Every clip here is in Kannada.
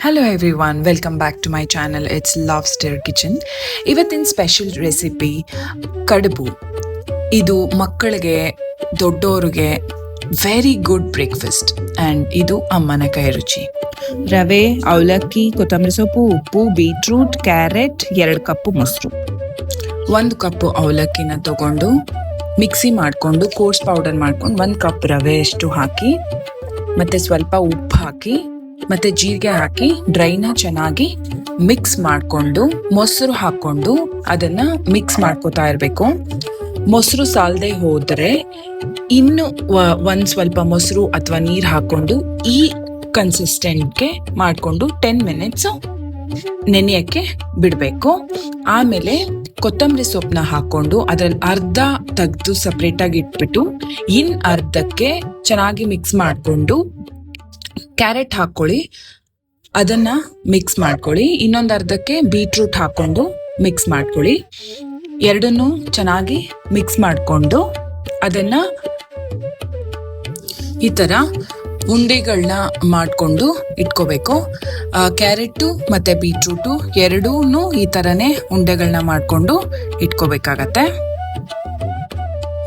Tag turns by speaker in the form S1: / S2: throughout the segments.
S1: Hello everyone, welcome back to my channel. It's lovester kitchen. ಇವತ್ತಿನ ಸ್ಪೆಷಲ್ ರೆಸಿಪಿ ಕಡುಬು. ಇದು ಮಕ್ಕಳಿಗೆ, ದೊಡ್ಡೋರಿಗೆ ವೆರಿ ಗುಡ್ ಬ್ರೇಕ್ಫಾಸ್ಟ್ ಆ್ಯಂಡ್ ಇದು ಅಮ್ಮನ ಕೈ ರುಚಿ.
S2: ರವೆ, ಅವಲಕ್ಕಿ, ಕೊತ್ತಂಬರಿ ಸೊಪ್ಪು, ಉಪ್ಪು, ಬೀಟ್ರೂಟ್, ಕ್ಯಾರೆಟ್, 2 ಕಪ್ಪು ಮೊಸರು.
S1: 1 ಕಪ್ಪು ಅವಲಕ್ಕಿನ ತಗೊಂಡು ಮಿಕ್ಸಿ ಮಾಡಿಕೊಂಡು ಕೋರ್ಸ್ ಪೌಡರ್ ಮಾಡ್ಕೊಂಡು 1 ಕಪ್ ರವೆ ಅಷ್ಟು ಹಾಕಿ ಮತ್ತು ಸ್ವಲ್ಪ ಉಪ್ಪು ಹಾಕಿ ಮತ್ತು ಜೀರಿಗೆ ಹಾಕಿ ಡ್ರೈನ ಚೆನ್ನಾಗಿ ಮಿಕ್ಸ್ ಮಾಡಿಕೊಂಡು ಮೊಸರು ಹಾಕ್ಕೊಂಡು ಅದನ್ನು ಮಿಕ್ಸ್ ಮಾಡ್ಕೋತಾ ಇರಬೇಕು. ಮೊಸರು ಸಾಲದೆ ಹೋದರೆ ಇನ್ನು ಒಂದು ಸ್ವಲ್ಪ ಮೊಸರು ಅಥವಾ ನೀರು ಹಾಕ್ಕೊಂಡು ಈ ಕನ್ಸಿಸ್ಟೆಂಟ್ಗೆ ಮಾಡಿಕೊಂಡು 10 ಮಿನಿಟ್ಸು ನೆನೆಯೋಕ್ಕೆ ಬಿಡಬೇಕು. ಆಮೇಲೆ ಕೊತ್ತಂಬರಿ ಸೊಪ್ಪನ್ನ ಹಾಕ್ಕೊಂಡು ಅದರಲ್ಲಿ ಅರ್ಧ ತೆಗೆದು ಸಪ್ರೇಟಾಗಿ ಇಟ್ಬಿಟ್ಟು ಅರ್ಧಕ್ಕೆ ಚೆನ್ನಾಗಿ ಮಿಕ್ಸ್ ಮಾಡಿಕೊಂಡು ಕ್ಯಾರೆಟ್ ಹಾಕ್ಕೊಳ್ಳಿ, ಅದನ್ನು ಮಿಕ್ಸ್ ಮಾಡ್ಕೊಳ್ಳಿ. ಇನ್ನೊಂದು ಅರ್ಧಕ್ಕೆ ಬೀಟ್ರೂಟ್ ಹಾಕ್ಕೊಂಡು ಮಿಕ್ಸ್ ಮಾಡ್ಕೊಳ್ಳಿ. ಎರಡನ್ನೂ ಚೆನ್ನಾಗಿ ಮಿಕ್ಸ್ ಮಾಡಿಕೊಂಡು ಅದನ್ನು ಈ ಥರ ಉಂಡೆಗಳನ್ನ ಮಾಡಿಕೊಂಡು ಇಟ್ಕೋಬೇಕು. ಕ್ಯಾರೆಟು ಮತ್ತು ಬೀಟ್ರೂಟು ಎರಡೂ ಈ ಥರನೇ ಉಂಡೆಗಳನ್ನ ಮಾಡಿಕೊಂಡು ಇಟ್ಕೋಬೇಕಾಗತ್ತೆ.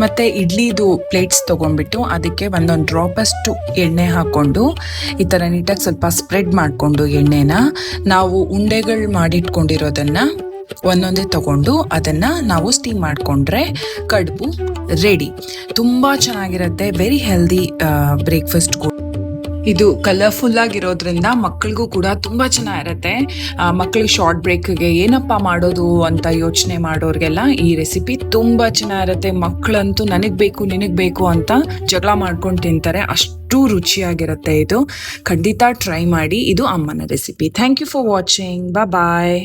S1: ಮತ್ತು ಇಡ್ಲಿದು ಪ್ಲೇಟ್ಸ್ ತೊಗೊಂಡ್ಬಿಟ್ಟು ಅದಕ್ಕೆ ಒಂದೊಂದು ಡ್ರಾಪಷ್ಟು ಎಣ್ಣೆ ಹಾಕ್ಕೊಂಡು ಈ ಥರ ನೀಟಾಗಿ ಸ್ವಲ್ಪ ಸ್ಪ್ರೆಡ್ ಮಾಡಿಕೊಂಡು ಎಣ್ಣೆನ ನಾವು ಉಂಡೆಗಳು ಮಾಡಿಟ್ಕೊಂಡಿರೋದನ್ನು ಒಂದೊಂದೇ ತಗೊಂಡು ಅದನ್ನು ನಾವು ಸ್ಟೀಮ್ ಮಾಡಿಕೊಂಡ್ರೆ ಕಡುಬು ರೆಡಿ. ತುಂಬ ಚೆನ್ನಾಗಿರುತ್ತೆ, ವೆರಿ ಹೆಲ್ದಿ ಬ್ರೇಕ್ಫಾಸ್ಟ್. ಇದು ಕಲರ್ಫುಲ್ ಆಗಿರೋದ್ರಿಂದ ಮಕ್ಕಳಿಗೂ ಕೂಡ ತುಂಬ ಚೆನ್ನಾಗಿರುತ್ತೆ. ಮಕ್ಕಳಿಗೆ ಶಾರ್ಟ್ ಬ್ರೇಕ್ಗೆ ಏನಪ್ಪ ಮಾಡೋದು ಅಂತ ಯೋಚನೆ ಮಾಡೋರಿಗೆಲ್ಲ ಈ ರೆಸಿಪಿ ತುಂಬ ಚೆನ್ನಾಗಿರುತ್ತೆ. ಮಕ್ಕಳಂತೂ ನನಗೆ ಬೇಕು ನಿನಗೆ ಬೇಕು ಅಂತ ಜಗಳ ಮಾಡ್ಕೊಂಡು ತಿಂತಾರೆ, ಅಷ್ಟು ರುಚಿಯಾಗಿರುತ್ತೆ. ಇದು ಖಂಡಿತ ಟ್ರೈ ಮಾಡಿ. ಇದು ಅಮ್ಮನ recipe. Thank you for watching. Bye.